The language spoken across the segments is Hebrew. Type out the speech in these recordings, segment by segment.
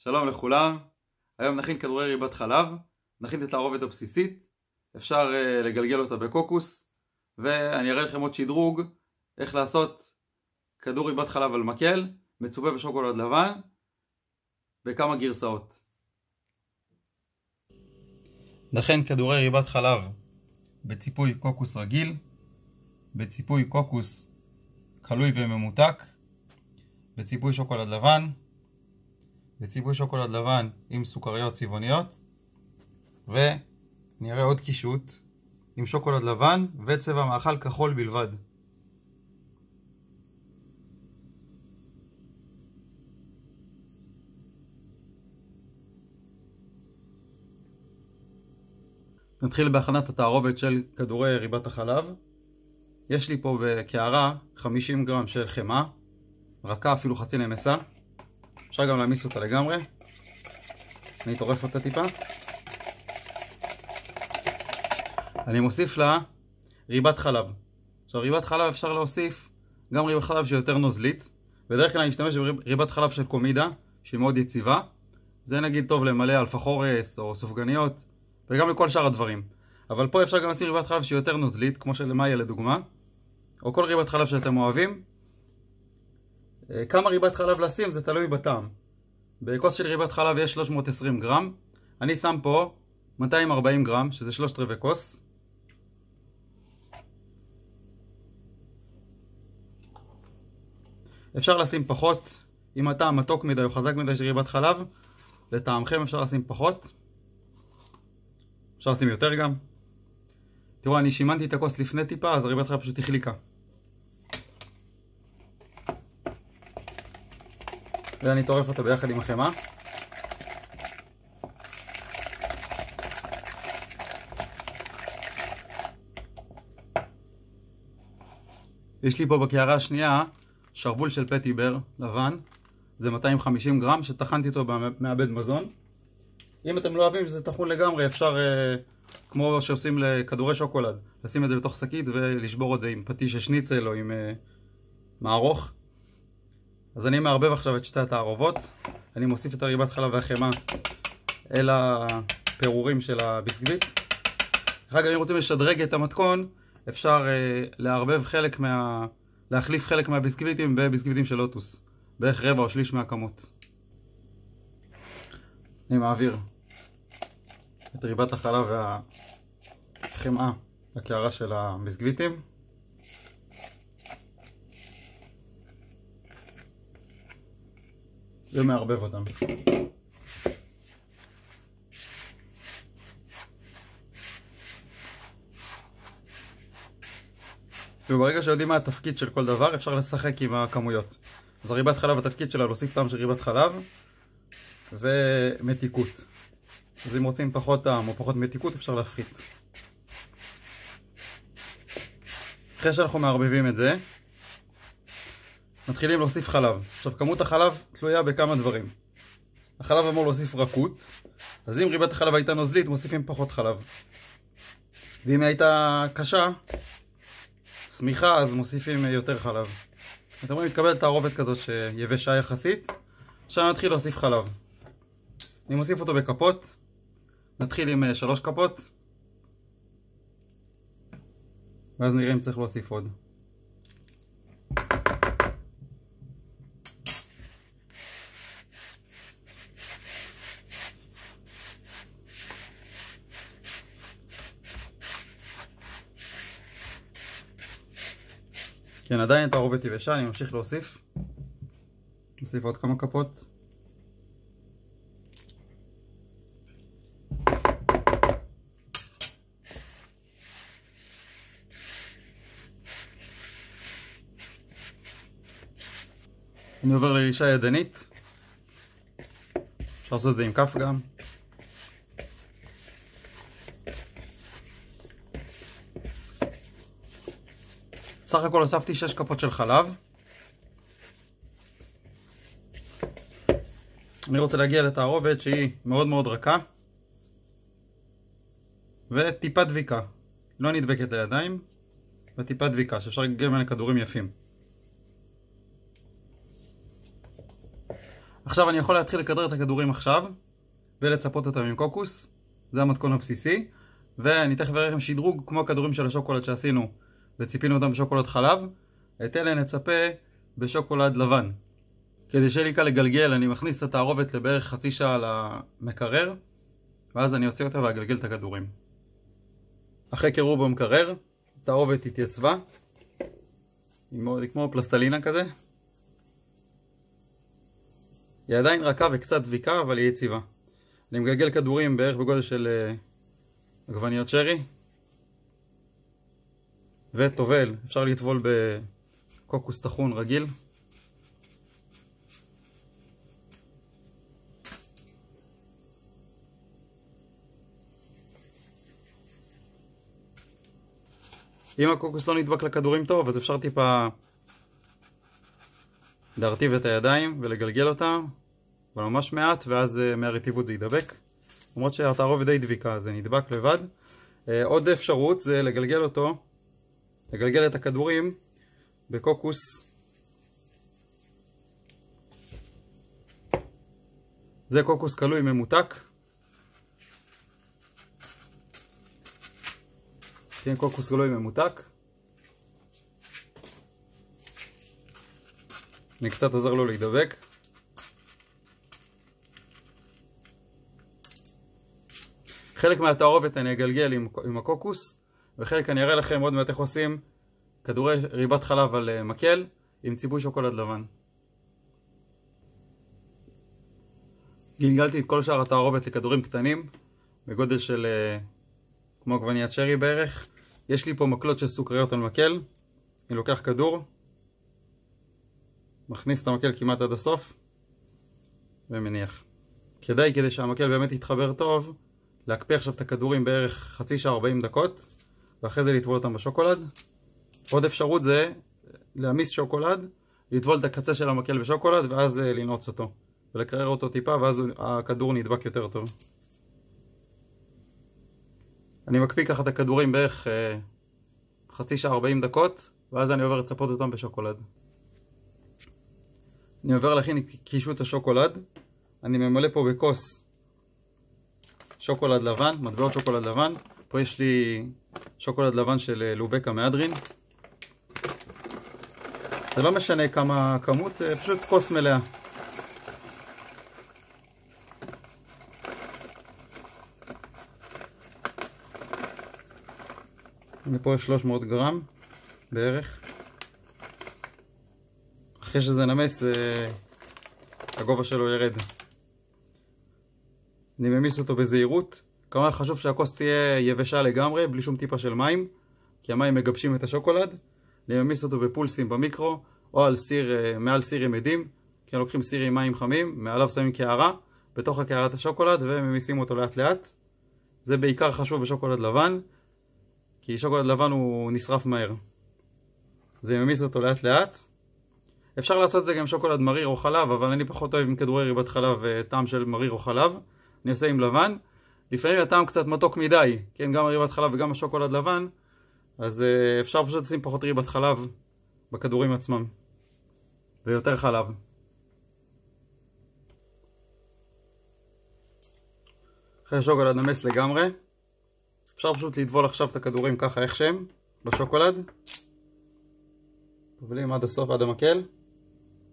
שלום לכולם, היום נכין כדורי ריבת חלב, נכין את התערובת הבסיסית, אפשר לגלגל אותה בקוקוס, ואני אראה לכם עוד שדרוג, איך לעשות כדור ריבת חלב על מקל, מצופה בשוקולד לבן, בכמה גרסאות. נכין כדורי ריבת חלב בציפוי קוקוס רגיל, בציפוי קוקוס קלוי וממותק, בציפוי שוקולד לבן, בציפוי שוקולד לבן עם סוכריות צבעוניות, ונראה עוד קישוט עם שוקולד לבן וצבע מאכל כחול בלבד. נתחיל בהכנת התערובת של כדורי ריבת החלב. יש לי פה בקערה 50 גרם של חמאה, רכה אפילו חצי נמסה. אפשר גם להמיס אותה לגמרי. אני אטורף אותה טיפה. אני מוסיף לה ריבת חלב. עכשיו ריבת חלב אפשר להוסיף גם ריבת חלב שיותר נוזלית. בדרך כלל אני משתמש בריבת חלב של קומידה שהיא מאוד יציבה. זה נגיד טוב למלא אלפחורס או סופגניות וגם לכל שאר הדברים. אבל פה אפשר גם לשים ריבת חלב שהיא יותר נוזלית, כמו של מאיה לדוגמה, או כל ריבת חלב שאתם אוהבים. כמה ריבת חלב לשים זה תלוי בטעם. בכוס של ריבת חלב יש 320 גרם. אני שם פה 240 גרם, שזה 3/4 כוס. אפשר לשים פחות, אם הטעם מתוק מדי או חזק מדי של ריבת חלב, לטעמכם אפשר לשים פחות. אפשר לשים יותר גם. תראו, אני שימנתי את הכוס לפני טיפה, אז הריבת חלב פשוט החליקה. ואני טורף אותה ביחד עם החמאה. יש לי פה בקערה השנייה שרוול של פטיבר לבן. זה 250 גרם שטחנתי אותו במעבד מזון. אם אתם לא אוהבים שזה טחון לגמרי, אפשר, כמו שעושים לכדורי שוקולד, לשים את זה בתוך שקית ולשבור את זה עם פטיש שניצל או עם מערוך. אז אני מערבב עכשיו את שתי התערובות. אני מוסיף את הריבת חלב והחמאה אל הפירורים של הביסקוויט. אחר כך אם רוצים לשדרג את המתכון, אפשר להחליף חלק מהביסקוויטים בביסקוויטים של לוטוס, בערך רבע או שליש מהכמות. אני מעביר את ריבת החלב והחמאה לקערה של הביסקוויטים. ומערבב אותם. וברגע שיודעים מה התפקיד של כל דבר, אפשר לשחק עם הכמויות. אז ריבת חלב, התפקיד שלה להוסיף טעם של ריבת חלב ומתיקות. אז אם רוצים פחות טעם או פחות מתיקות, אפשר להפחית. אחרי שאנחנו מערבבים את זה, מתחילים להוסיף חלב. עכשיו, כמות החלב תלויה בכמה דברים. החלב אמור להוסיף רכות, אז אם ריבת החלב הייתה נוזלית, מוסיפים פחות חלב. ואם הייתה קשה, סמיכה, אז מוסיפים יותר חלב. אתם רואים, מתקבל תערובת כזאת שיבשה יחסית. עכשיו נתחיל להוסיף חלב. אני מוסיף אותו בכפות. נתחיל עם 3 כפות. ואז נראה אם צריך להוסיף עוד. כן, עדיין התערובת יבשה, אני ממשיך להוסיף. נוסיף עוד כמה כפות. אני עובר לרישה ידנית. אפשר לעשות את זה עם כף גם. סך הכל הוספתי 6 כפות של חלב. אני רוצה להגיע לתערובת שהיא מאוד מאוד רכה וטיפה דביקה, לא נדבקת לידיים, וטיפה דביקה שאפשר לגלגל ממנה כדורים יפים. עכשיו אני יכול להתחיל לכדרר את הכדורים עכשיו, ולצפות אותם עם קוקוס. זה המתכון הבסיסי. ואני תכף אראה לכם שדרוג כמו הכדורים של השוקולד שעשינו, וציפינו אותם בשוקולד חלב. את אלה נצפה בשוקולד לבן. כדי שיהיה לי קל לגלגל, אני מכניס את התערובת לבערך חצי שעה למקרר, ואז אני אוציא אותה ואגלגל את הכדורים. אחרי קירור במקרר, התערובת התייצבה. היא כמו פלסטלינה כזה. היא עדיין רכה וקצת דביקה, אבל היא יציבה. אני מגלגל כדורים בערך בגודל של עגבניות שרי. וטובל, אפשר לטבול בקוקוס טחון רגיל. אם הקוקוס לא נדבק לכדורים טוב, אז אפשר טיפה להרטיב את הידיים ולגלגל אותם, אבל ממש מעט, ואז מהרטיבות זה ידבק. למרות שהתערובת די דביקה, זה נדבק לבד. עוד אפשרות זה לגלגל את הכדורים בקוקוס זה קוקוס קלוי ממותק. כן, קוקוס קלוי ממותק. אני קצת עוזר לו להידבק. חלק מהתערובת אני אגלגל עם הקוקוס, וחלק אני אראה לכם עוד מעט איך עושים כדורי ריבת חלב על מקל עם ציפוי שוקולד לבן. גלגלתי את כל שאר התערובת לכדורים קטנים, בגודל של כמו עגבניית שרי בערך. יש לי פה מקלות של סוכריות על מקל. אני לוקח כדור, מכניס את המקל כמעט עד הסוף, ומניח. כדי שהמקל באמת יתחבר טוב, להקפיא עכשיו את הכדורים בערך חצי שעה 40 דקות, ואחרי זה לטבול אותם בשוקולד. עוד אפשרות זה להמיס שוקולד, לטבול את הקצה של המקל בשוקולד, ואז לנעוץ אותו. ולקרר אותו טיפה, ואז הכדור נדבק יותר טוב. אני מקפיא ככה את הכדורים בערך חצי שעה 40 דקות, ואז אני עובר לצפות אותם בשוקולד. אני עובר להכין קישוט השוקולד. אני ממלא פה בכוס שוקולד לבן, מטבעות שוקולד לבן. פה יש לי שוקולד לבן של לובקה מהדרין. זה לא משנה כמה כמות, פשוט כוס מלאה. פה יש 300 גרם בערך. אחרי שזה נמס, הגובה שלו ירד. אני ממיס אותו בזהירות. כמובן חשוב שהכוס תהיה יבשה לגמרי, בלי שום טיפה של מים, כי המים מגבשים את השוקולד. אני ממיס אותו בפולסים במיקרו, או על מעל סיר עם עדים. כי לוקחים סיר עם מים חמים, מעליו שמים קערה, בתוך הקערת השוקולד, וממיסים אותו לאט לאט. זה בעיקר חשוב בשוקולד לבן, כי שוקולד לבן הוא נשרף מהר. זה ממיס אותו לאט לאט. אפשר לעשות את זה גם שוקולד מריר או חלב, אבל אני פחות אוהב עם כדורי ריבת חלב טעם של מריר או חלב. אני עושה עם לבן. לפעמים הטעם קצת מתוק מדי, כן, גם ריבת חלב וגם השוקולד לבן, אז אפשר פשוט לשים פחות ריבת חלב בכדורים עצמם, ויותר חלב. אחרי השוקולד נמס לגמרי, אפשר פשוט לטבול עכשיו את הכדורים ככה איך שהם, בשוקולד. טובלים עד הסוף, עד המקל,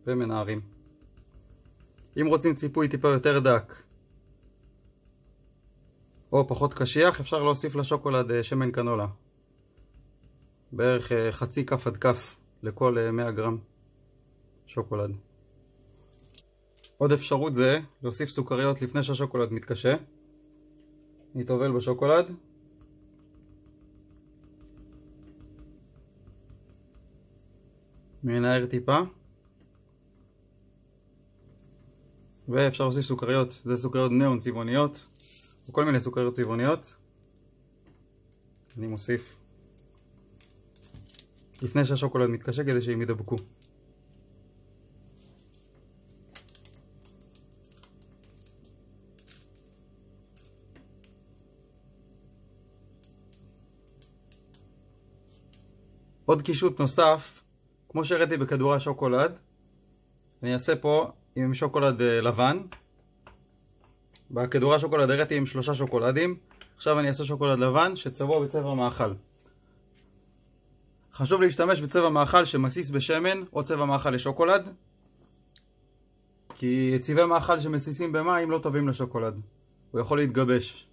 ומנערים. אם רוצים ציפוי טיפה יותר דק, או פחות קשיח, אפשר להוסיף לשוקולד שמן קנולה. בערך חצי כף עד כף לכל 100 גרם שוקולד. עוד אפשרות זה להוסיף סוכריות לפני שהשוקולד מתקשה. אני טובל בשוקולד. מנער טיפה. ואפשר להוסיף סוכריות, זה סוכריות נאון צבעוניות, או כל מיני סוכריות צבעוניות. אני מוסיף לפני שהשוקולד מתקשה כדי שהם ידבקו. עוד קישוט נוסף, כמו שהראיתי בכדורי השוקולד, אני אעשה פה עם שוקולד לבן. בכדורי השוקולד הראיתי עם 3 שוקולדים. עכשיו אני אעשה שוקולד לבן שצבוע בצבע מאכל. חשוב להשתמש בצבע מאכל שמסיס בשמן או צבע מאכל לשוקולד, כי צבעי מאכל שמסיסים במים לא טובים לשוקולד, הוא יכול להתגבש.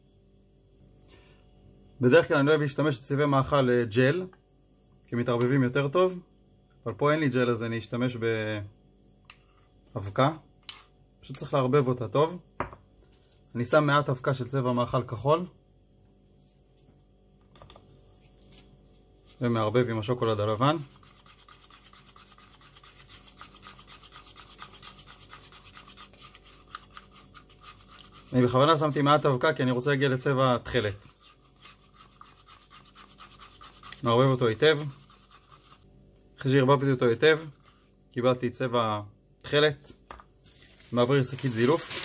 בדרך כלל אני אוהב להשתמש בצבעי מאכל ג'ל, כי מתערבבים יותר טוב, אבל פה אין לי ג'ל אז אני אשתמש באבקה. פשוט צריך לערבב אותה טוב. אני שם מעט אבקה של צבע מאכל כחול ומערבב עם השוקולד הלבן. אני בכוונה שמתי מעט אבקה כי אני רוצה להגיע לצבע תכלת. מערבב אותו היטב. אחרי שערבבתי אותו היטב קיבלתי צבע תכלת. מעביר שקית זילוף.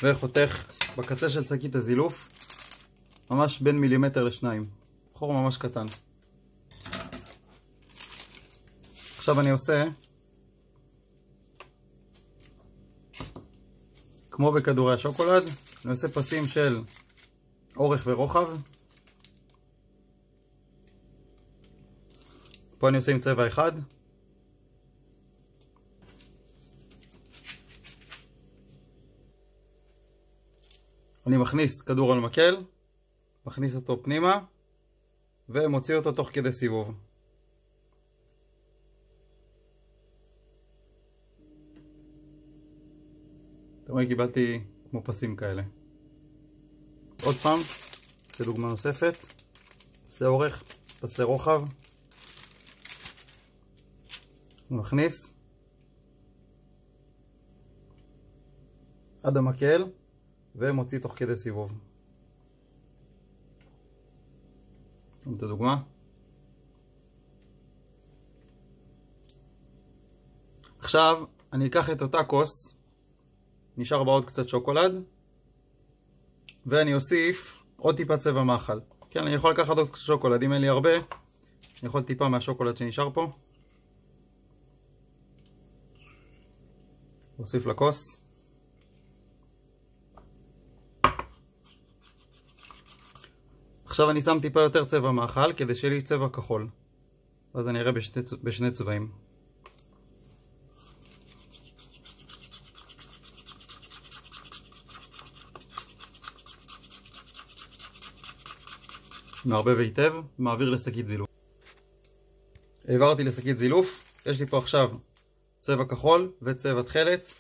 וחותך בקצה של שקית הזילוף ממש בין מילימטר לשניים, חור ממש קטן. עכשיו אני עושה כמו בכדורי השוקולד, אני עושה פסים של אורך ורוחב. פה אני עושה עם צבע אחד. אני מכניס כדור על מקל, מכניס אותו פנימה ומוציא אותו תוך כדי סיבוב. אתם רואים, קיבלתי כמו פסים כאלה. עוד פעם, נעשה דוגמה נוספת. פסי אורך, פסי רוחב. מכניס עד המקל ומוציא תוך כדי סיבוב. את הדוגמה. עכשיו אני אקח את אותה כוס, נשאר בה עוד קצת שוקולד, ואני אוסיף עוד טיפה צבע מאכל. כן, אני יכול לקחת עוד קצת שוקולד, אם אין לי הרבה, אני יכול טיפה מהשוקולד שנשאר פה. אוסיף לכוס. עכשיו אני שם טיפה יותר צבע מאכל כדי שיהיה לי צבע כחול. אז אני אראה בשני צבעים. מערבב היטב, מעביר לשקית זילוף. העברתי לשקית זילוף. יש לי פה עכשיו צבע כחול וצבע תכלת.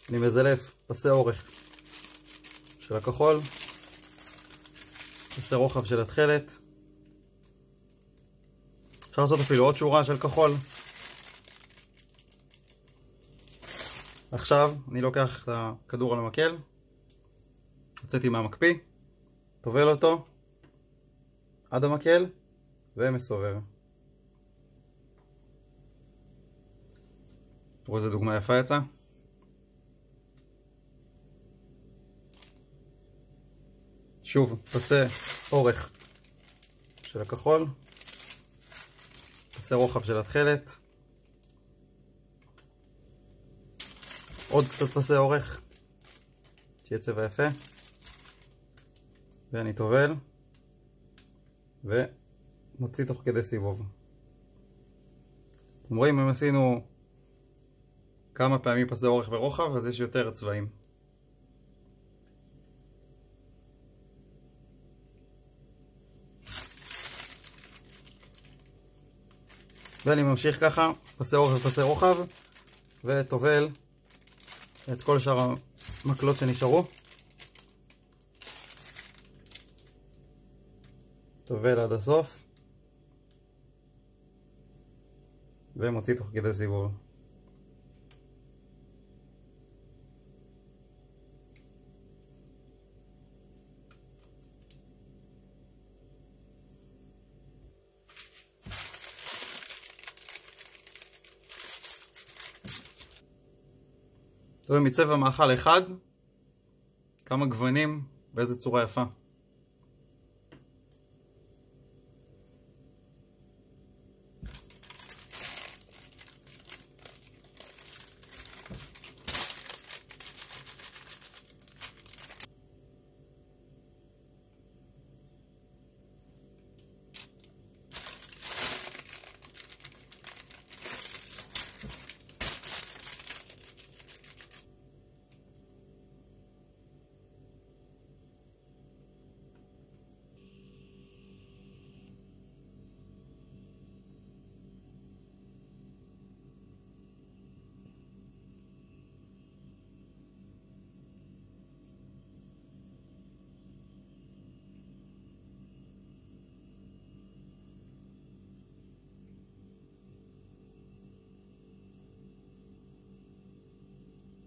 אני מזלף פסי אורך של הכחול, פסי רוחב של התכלת. אפשר לעשות אפילו עוד שורה של כחול. עכשיו אני לוקח את הכדור על המקל, הוצאתי מהמקפיא, טובל אותו עד המקל ומסובב. תראו איזה דוגמה יפה יצאה. שוב, פסי אורך של הכחול, פסי רוחב של התכלת, עוד קצת פסי אורך, שיהיה צבע יפה, ואני טובל ומוציא תוך כדי סיבוב. אתם רואים, אם עשינו כמה פעמים פסי אורך ורוחב, אז יש יותר צבעים. ואני ממשיך ככה, פסי אורך ופסי רוחב, וטובל את כל שאר המקלות שנשארו. טובל עד הסוף ומוציא תוך כדי סיבוב. תראו מצבע מאכל אחד, כמה גוונים ואיזה צורה יפה.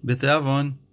בתיאבון.